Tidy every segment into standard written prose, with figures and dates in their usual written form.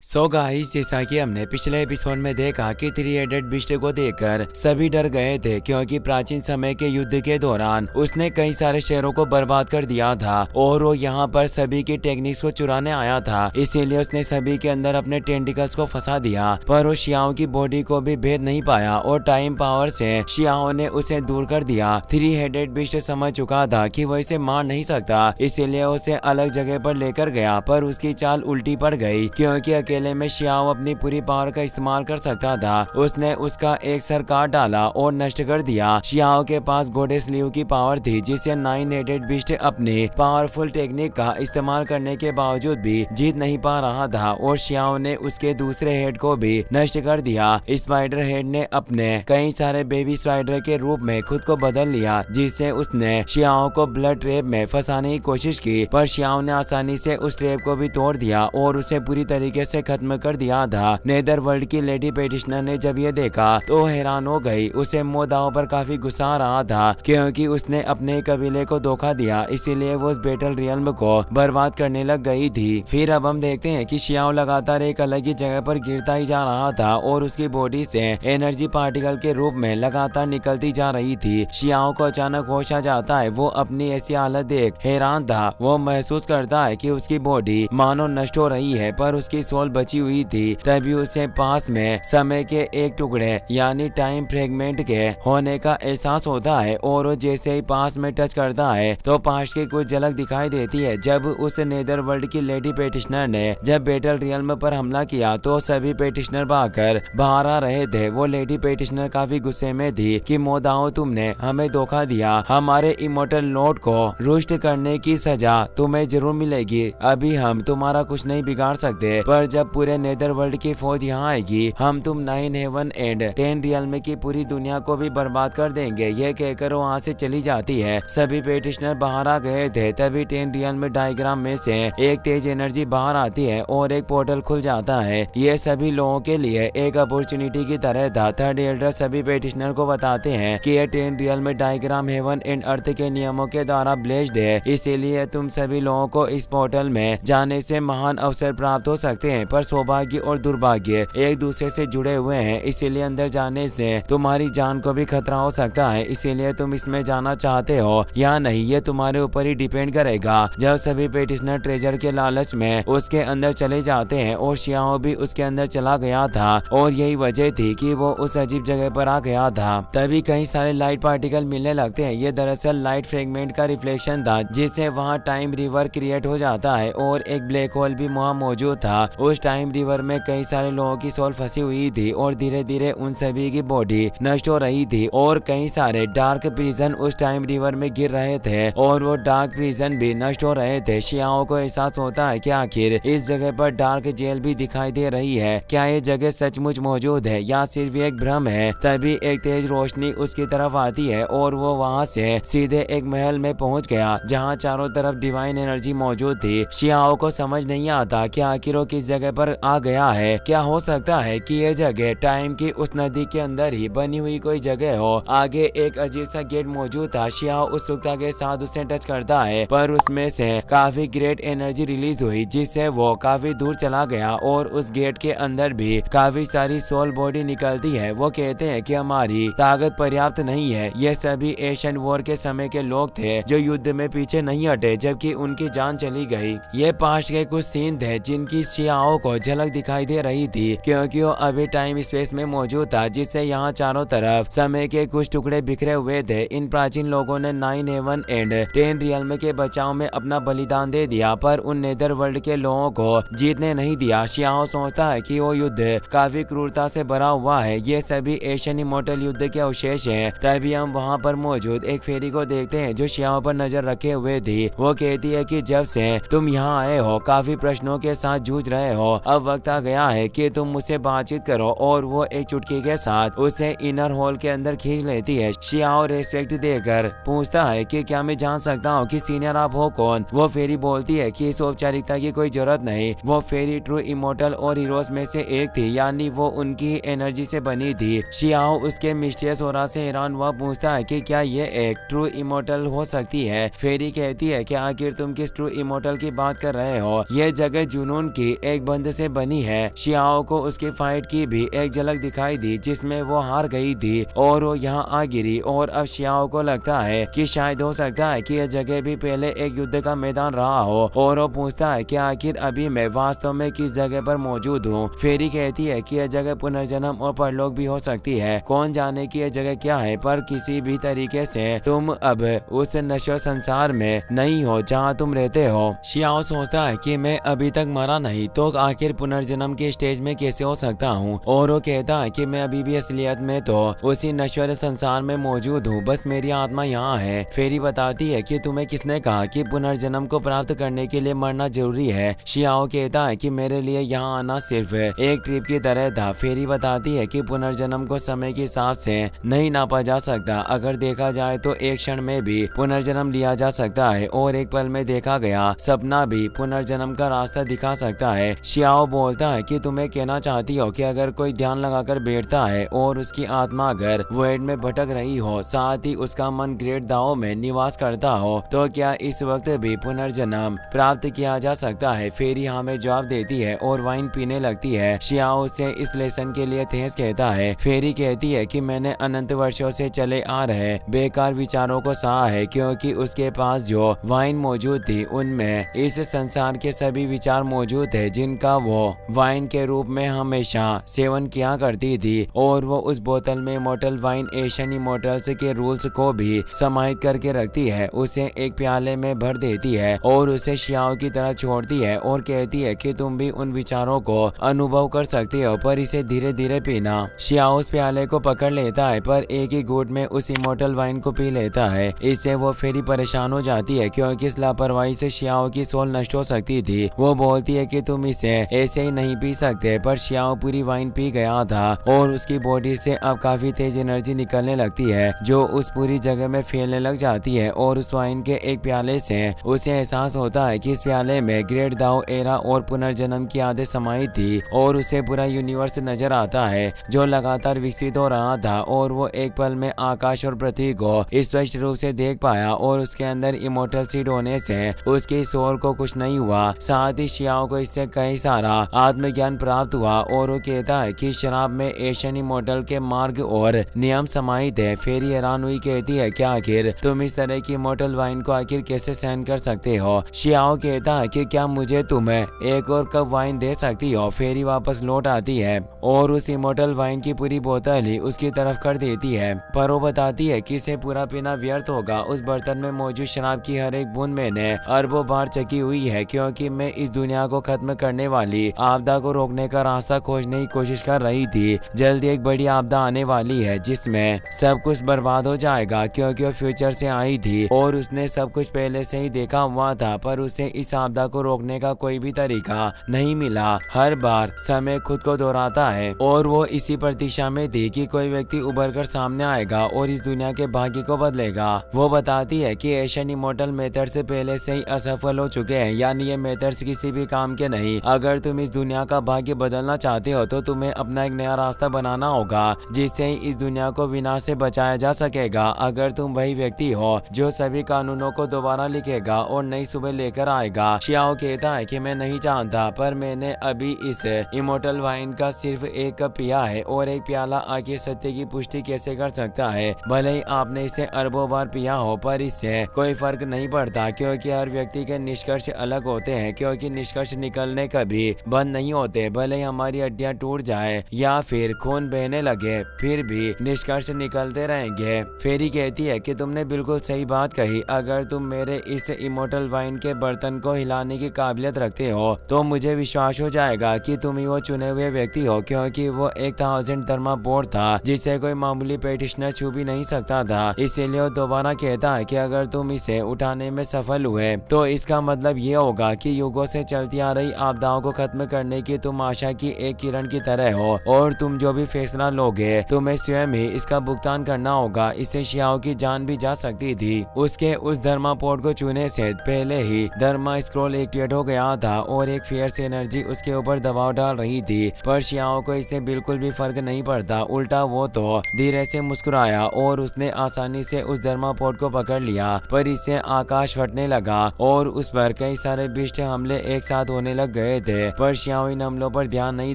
Guys, जैसा कि हमने पिछले एपिसोड में देखा कि थ्री हेडेड बिस्ट को देखकर सभी डर गए थे, क्योंकि प्राचीन समय के युद्ध के दौरान उसने कई सारे शहरों को बर्बाद कर दिया था और वो यहाँ पर सभी की टेक्निक्स को चुराने आया था। इसीलिए उसने सभी के अंदर अपने टेंटिकल्स को फंसा दिया, पर वो शियाओ की बॉडी को भी भेद नहीं पाया और टाइम पावर से शियाओ ने उसे दूर कर दिया। थ्री हेडेड बिस्ट समझ चुका था कि वो इसे मार नहीं सकता, इसीलिए उसे अलग जगह पर लेकर गया, पर उसकी चाल उल्टी पड़ गई, क्योंकि अकेले में शियाओ अपनी पूरी पावर का इस्तेमाल कर सकता था। उसने उसका एक सर काट डाला और नष्ट कर दिया। शियाओ के पास गॉडेस लियू की पावर थी, जिसे नाइन हेडेड बिस्ट अपनी पावरफुल टेक्निक का इस्तेमाल करने के बावजूद भी जीत नहीं पा रहा था और शियाओ ने उसके दूसरे हेड को भी नष्ट कर दिया। स्पाइडर हेड ने अपने कई सारे बेबी स्पाइडर के रूप में खुद को बदल लिया, जिससे उसने शियाओ को ब्लड ट्रैप में फंसाने की कोशिश की, पर शियाओ ने आसानी से उस ट्रैप को भी तोड़ दिया और उसे पूरी तरीके से खत्म कर दिया था। नेदर वर्ल्ड की लेडी पेटिशनर ने जब ये देखा तो हैरान हो गई। उसे मोदाओं पर काफी गुस्सा आ रहा था, क्योंकि उसने अपने कबीले को धोखा दिया, इसीलिए वो उस बैटल रियल्म को बर्बाद करने लग गई थी। फिर अब हम देखते हैं कि शियाओ लगातार एक अलग ही जगह पर गिरता ही जा रहा था और उसकी बॉडी से एनर्जी पार्टिकल के रूप में लगातार निकलती जा रही थी। शियाओ को अचानक होश आ जाता है। वो अपनी ऐसी हालत देख हैरान था। वो महसूस करता है कि उसकी बॉडी मानो नष्ट हो रही है, पर उसकी सोल बची हुई थी। तभी उसे पास में समय के एक टुकड़े यानी टाइम फ्रेगमेंट के होने का एहसास होता है और वो जैसे ही पास में टच करता है तो पास्ट की कुछ झलक दिखाई देती है। जब उस नेदर वर्ल्ड की लेडी पेटिशनर ने जब बैटल रियल्म पर हमला किया तो सभी पेटिशनर भागकर बाहर आ रहे थे। वो लेडी पेटिशनर काफी गुस्से में थी कि मोदाओं, तुमने हमें धोखा दिया। हमारे इमोर्टल लॉर्ड को रुष्ट करने की सजा तुम्हें जरूर मिलेगी। अभी हम तुम्हारा कुछ नहीं बिगाड़ सकते, पर जब पूरे नेदर वर्ल्ड की फौज यहाँ आएगी, हम तुम नाइन हेवन एंड 10 रियल्म की पूरी दुनिया को भी बर्बाद कर देंगे। ये कहकर वो वहाँ से चली जाती है। सभी पेटिशनर बाहर आ गए थे। तभी 10 रियल्म डायग्राम में से एक तेज एनर्जी बाहर आती है और एक पोर्टल खुल जाता है। ये सभी लोगों के लिए एक अपॉर्चुनिटी की तरह था। थर्ड एल्डर सभी पेटिशनर को बताते हैं कि ये 10 realm diagram heaven and earth के नियमों के द्वारा ब्लेस्ड है, इसीलिए तुम सभी लोगों को इस पोर्टल में जाने से महान अवसर प्राप्त हो सकते हैं, पर सौभाग्य और दुर्भाग्य एक दूसरे से जुड़े हुए हैं, इसीलिए अंदर जाने से तुम्हारी जान को भी खतरा हो सकता है। इसीलिए तुम इसमें जाना चाहते हो या नहीं, ये तुम्हारे ऊपर ही डिपेंड करेगा। जब सभी पेटिशनर ट्रेजर के लालच में उसके अंदर चले जाते हैं और शियाओ भी उसके अंदर चला गया था और यही वजह थी कि वो उस अजीब जगह पर आ गया था। तभी कई सारे लाइट पार्टिकल मिलने लगते हैं। ये दरअसल लाइट फ्रेगमेंट का रिफ्लेक्शन था, जिससे वहाँ टाइम रिवर क्रिएट हो जाता है और एक ब्लैक होल भी वहाँ मौजूद था। उस टाइम रिवर में कई सारे लोगों की सोल फंसी हुई थी और धीरे धीरे उन सभी की बॉडी नष्ट हो रही थी और कई सारे डार्क प्रिजन उस टाइम रिवर में गिर रहे थे और वो डार्क प्रिजन भी नष्ट हो रहे थे। शियाओ को एहसास होता है कि आखिर इस जगह पर डार्क जेल भी दिखाई दे रही है। क्या ये जगह सचमुच मौजूद है या सिर्फ एक भ्रम है? तभी एक तेज रोशनी उसकी तरफ आती है और वो वहाँ से सीधे एक महल में पहुँच गया, जहाँ चारों तरफ डिवाइन एनर्जी मौजूद थी। शियाओ को समझ नहीं आता कि आखिर वो किस जगह पर आ गया है। क्या हो सकता है कि ये जगह टाइम की उस नदी के अंदर ही बनी हुई कोई जगह हो? आगे एक अजीब सा गेट मौजूद था। शियाओ उत्सुकता के साथ उसे टच करता है, पर उसमें से काफी ग्रेट एनर्जी रिलीज हुई, जिससे वो काफी दूर चला गया और उस गेट के अंदर भी काफी सारी सोल बॉडी निकलती है। वो कहते हैं कि हमारी ताकत पर्याप्त नहीं है। ये सभी एशियन वॉर के समय के लोग थे जो युद्ध में पीछे नहीं हटे जबकि उनकी जान चली गई। ये पास्ट के कुछ सीन थे जिनकी शियाओ को झलक दिखाई दे रही थी, क्योंकि वो अभी टाइम स्पेस में मौजूद था, जिससे यहाँ चारों तरफ समय के कुछ टुकड़े बिखरे हुए थे। इन प्राचीन लोगों ने नाइन हेवन एंड 10 रियल्म के बचाव में अपना बलिदान दे दिया, पर उन नेदर वर्ल्ड के लोगों को जीतने नहीं दिया। शियाओ सोचता है कि वो युद्ध काफी क्रूरता से भरा हुआ है। ये सभी एशियन इमोर्टल युद्ध के अवशेष हैं। तभी हम वहाँ पर मौजूद एक फेरी को देखते हैं जो शियाओ पर नजर रखे हुए थी। वो कहती है कि जब से तुम यहाँ आए हो काफी प्रश्नों के साथ जूझ रहे हो, अब वक्त आ गया है कि तुम मुझसे बातचीत करो, और वो एक चुटकी के साथ उसे इनर हॉल के अंदर खींच लेती है। शियाओ रेस्पेक्ट देकर पूछता है कि क्या मैं जान सकता हूँ कि सीनियर आप हो कौन? वो फेरी बोलती है कि इस औपचारिकता की कोई जरूरत नहीं। वो फेरी ट्रू इमोर्टल और हीरोज में से एक थी, यानी वो उनकी एनर्जी से बनी थी। शियाओ उसके मिस्टीरियस ऑरा से हैरान हुआ पूछता है कि क्या ये एक ट्रू इमोर्टल हो सकती है? फेरी कहती है कि आखिर तुम किस ट्रू इमोर्टल की बात कर रहे हो? ये जगह जुनून की एक बंद बंद से बनी है। शियाओ को उसकी फाइट की भी एक झलक दिखाई दी जिसमें वो हार गई थी और वो यहाँ आ गिरी। और अब शियाओ को लगता है कि शायद हो सकता है कि यह जगह भी पहले एक युद्ध का मैदान रहा हो। और वो पूछता है कि आखिर अभी मैं वास्तव में किस जगह पर मौजूद हूँ। फेरी कहती है कि यह जगह पुनर्जन्म और परलोक भी हो सकती है, कौन जाने की यह जगह क्या है, पर किसी भी तरीके से तुम अब उस नश्वर संसार में नहीं हो जहाँ तुम रहते हो। शियाओ सोचता है कि मैं अभी तक मरा नहीं तो आखिर पुनर्जन्म के स्टेज में कैसे हो सकता हूँ। और वो कहता है कि मैं अभी भी असलियत में तो उसी नश्वर संसार में मौजूद हूँ, बस मेरी आत्मा यहाँ है। फेरी बताती है कि तुम्हें किसने कहा कि पुनर्जन्म को प्राप्त करने के लिए मरना जरूरी है। शियाओ कहता है कि मेरे लिए यहाँ आना सिर्फ एक ट्रिप की तरह था। फेरी बताती है कि पुनर्जन्म को समय के हिसाब से नहीं नापा जा सकता, अगर देखा जाए तो एक क्षण में भी पुनर्जन्म लिया जा सकता है और एक पल में देखा गया सपना भी पुनर्जन्म का रास्ता दिखा सकता है। शियाओ बोलता है कि तुम्हें कहना चाहती हो कि अगर कोई ध्यान लगाकर बैठता है और उसकी आत्मा अगर वॉइड में भटक रही हो, साथ ही उसका मन ग्रेट दाओ में निवास करता हो, तो क्या इस वक्त भी पुनर्जन्म प्राप्त किया जा सकता है। फेरी हमें जवाब देती है और वाइन पीने लगती है। शियाओ से इस लेसन के लिए थैंक्स कहता है। फेरी कहती है कि मैंने अनंत वर्षों से चले आ रहे बेकार विचारों को सहा है, क्योंकि उसके पास जो वाइन मौजूद थी उनमें इस संसार के सभी विचार मौजूद थे जिनका वो वाइन के रूप में हमेशा सेवन किया करती थी। और वो उस बोतल में इमोर्टल वाइन एशियन इमोर्टल्स के रूल्स को भी समाहित करके रखती है, उसे एक प्याले में भर देती है और उसे शियाओ की तरह छोड़ती है और कहती है कि तुम भी उन विचारों को अनुभव कर सकते हो, पर इसे धीरे धीरे पीना। शियाओ उस प्याले को पकड़ लेता है पर एक ही घूंट में उस इमोर्टल वाइन को पी लेता है। इससे वो फेरी परेशान हो जाती है क्योंकि इस लापरवाही से शियाओ की सोल नष्ट हो सकती थी। वो बोलती है कि तुम इसे ऐसे ही नहीं पी सकते, पर शियाओ पूरी वाइन पी गया था और उसकी बॉडी से अब काफी तेज एनर्जी निकलने लगती है जो उस पूरी जगह में फैलने लग जाती है। और उस वाइन के एक प्याले से उसे एहसास होता है कि इस प्याले में ग्रेट दाओ एरा और पुनर्जन्म की आदत समाई थी और उसे पूरा यूनिवर्स नजर आता है जो लगातार विकसित हो रहा था। और वो एक पल में आकाश और पृथ्वी को स्पष्ट रूप से देख पाया और उसके अंदर इमोर्टल सीड होने से उसकी सोल को कुछ नहीं हुआ। साथ ही शियाओ को इससे कई सारा आत्मज्ञान प्राप्त हुआ और वो कहता है कि शराब में एशियन इमोर्टल के मार्ग और नियम समाहित है। फेरी हैरान हुई कहती है कि आखिर तुम इस तरह की इमोर्टल वाइन को आखिर कैसे सहन कर सकते हो। शियाओ कहता है कि क्या मुझे तुम्हें एक और कप वाइन दे सकती हो। फेरी वापस लौट आती है और उस इमोर्टल वाइन की पूरी बोतल ही उसकी तरफ कर देती है, पर वो बताती है कि इसे पूरा पीना व्यर्थ होगा। उस बर्तन में मौजूद शराब की हर एक बूंद मैंने अरबों बार चखी हुई है, क्योंकि मैं इस दुनिया को खत्म करने वाली आपदा को रोकने का रास्ता खोजने की कोशिश कर रही थी। जल्दी एक बड़ी आपदा आने वाली है जिसमें सब कुछ बर्बाद हो जाएगा, क्योंकि वो फ्यूचर से आई थी और उसने सब कुछ पहले से ही देखा हुआ था, पर उसे इस आपदा को रोकने का कोई भी तरीका नहीं मिला। हर बार समय खुद को दोहराता है और वो इसी प्रतीक्षा में थी कि कोई व्यक्ति उभर कर सामने आएगा और इस दुनिया के भाग्य को बदलेगा। वो बताती है कि एशियन इमोर्टल मेथड से पहले से ही असफल हो चुके हैं, यानी ये मेथड्स किसी भी काम के नहीं। अगर तुम इस दुनिया का भाग्य बदलना चाहते हो तो तुम्हें अपना एक नया रास्ता बनाना होगा जिससे ही इस दुनिया को विनाश से बचाया जा सकेगा। अगर तुम वही व्यक्ति हो जो सभी कानूनों को दोबारा लिखेगा और नई सुबह लेकर आएगा। शियाओ कहता है कि मैं नहीं जानता, पर मैंने अभी इस इमोर्टल वाइन का सिर्फ एक कप पिया है और एक प्याला आखिर सत्य की पुष्टि कैसे कर सकता है। भले ही आपने इसे अरबों बार पिया हो, पर इससे कोई फर्क नहीं पड़ता, क्योंकि हर व्यक्ति के निष्कर्ष अलग होते हैं, क्योंकि निष्कर्ष निकलने कभी बंद नहीं होते। भले ही हमारी हड्डियां टूट जाए या फिर खून बहने लगे, फिर भी निष्कर्ष निकलते रहेंगे। फेरी कहती है कि तुमने बिल्कुल सही बात कही। अगर तुम मेरे इस इमोर्टल वाइन के बर्तन को हिलाने की काबिलियत रखते हो तो मुझे विश्वास हो जाएगा कि तुम ही वो चुने हुए व्यक्ति हो, क्योंकि वो 1000 थर्मापोर्ट था जिसे कोई मामूली पेटिशनर छू भी नहीं सकता था। इसीलिए वो दोबारा कहता है कि अगर तुम इसे उठाने में सफल हुए तो इसका मतलब ये होगा कि युगों से चलती आ रही आपदाओं को खत्म करने की तुम आशा की एक किरण की तरह हो और तुम जो भी फैसला लोगे तुम्हें स्वयं ही इसका भुगतान करना होगा। इससे शियाओ की जान भी जा सकती थी। उसके उस धर्मापोर्ट को छूने से पहले ही धर्मा स्क्रॉल एक्टिवेट हो गया था और एक फियर्स एनर्जी उसके ऊपर दबाव डाल रही थी, पर शियाओ को इससे बिल्कुल भी फर्क नहीं पड़ता। उल्टा वो तो धीरे से मुस्कुराया और उसने आसानी से उस धर्मापोर्ट को पकड़ लिया, पर इससे आकाश फटने लगा और उस पर कई सारे बिस्ट हमले एक साथ होने लग गए रहे थे, पर शियाओ इन हमलों पर ध्यान नहीं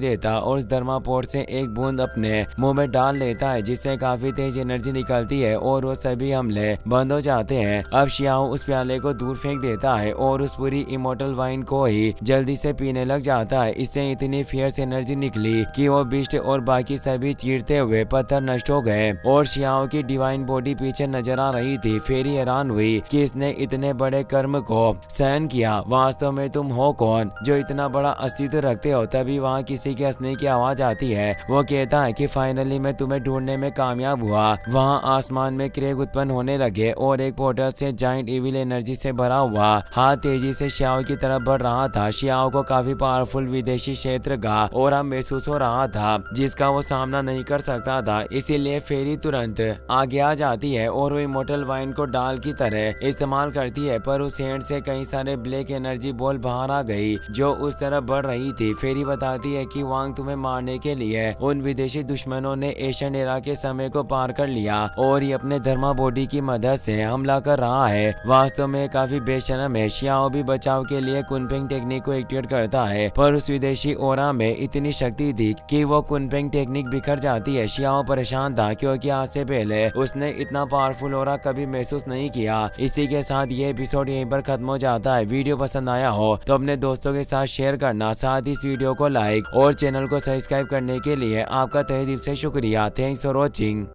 देता और उस धर्मापोर्ट से एक बूंद अपने मुंह में डाल लेता है, जिससे काफी तेज एनर्जी निकलती है और वो सभी हमले बंद हो जाते हैं। अब शियाओ उस प्याले को दूर फेंक देता है और उस पूरी इमोर्टल वाइन को ही जल्दी से पीने लग जाता है। इससे इतनी फियर्स एनर्जी निकली कि वो बिस्ट और बाकी सभी चीरते हुए पत्थर नष्ट हो गए और शियाओ की डिवाइन बॉडी पीछे नजर आ रही थी। फेरी हैरान हुई कि इसने इतने बड़े कर्म को सहन किया। वास्तव में तुम हो कौन जो इतना बड़ा अस्तित्व रखते हो? तभी वहाँ किसी के हंसने की आवाज आती है। वो कहता है कि फाइनली मैं तुम्हें ढूंढने में कामयाब हुआ। वहाँ आसमान में क्रेग उत्पन्न होने लगे और एक पोर्टल से जाइंट इविल एनर्जी से भरा हुआ हाथ तेजी से शियाओ की तरफ बढ़ रहा था। शियाओ को काफी पावरफुल विदेशी क्षेत्र का और महसूस हो रहा था, जिसका वो सामना नहीं कर सकता था। इसीलिए फेरी तुरंत आगे आ जाती है और वो इमोर्टल वाइन को डाल की तरह इस्तेमाल करती है, पर उस हैंड से कई सारे ब्लैक एनर्जी बॉल बाहर आ गई जो उस तरफ बढ़ रही थी। फेरी बताती है कि वांग तुम्हें मारने के लिए उन विदेशी दुश्मनों ने एशियन एरा के समय को पार कर लिया और ये अपने धर्मा बॉडी की मदद से हमला कर रहा है। वास्तव में काफी बेशरम है। शियाओ भी बचाव के लिए कुनफेंग टेक्निक को एक्टिवेट करता है, पर उस विदेशी ओरा में इतनी शक्ति थी कि वो कुनफेंग टेक्निक बिखर जाती है। शियाओ परेशान था क्योंकि आज से पहले उसने इतना पावरफुल ओरा कभी महसूस नहीं किया। इसी के साथ ये एपिसोड यहीं पर खत्म हो जाता है। वीडियो पसंद आया हो तो अपने दोस्तों के साथ शेयर करना, साथ ही इस वीडियो को लाइक और चैनल को सब्सक्राइब करने के लिए आपका तहे दिल से शुक्रिया। Thanks for watching.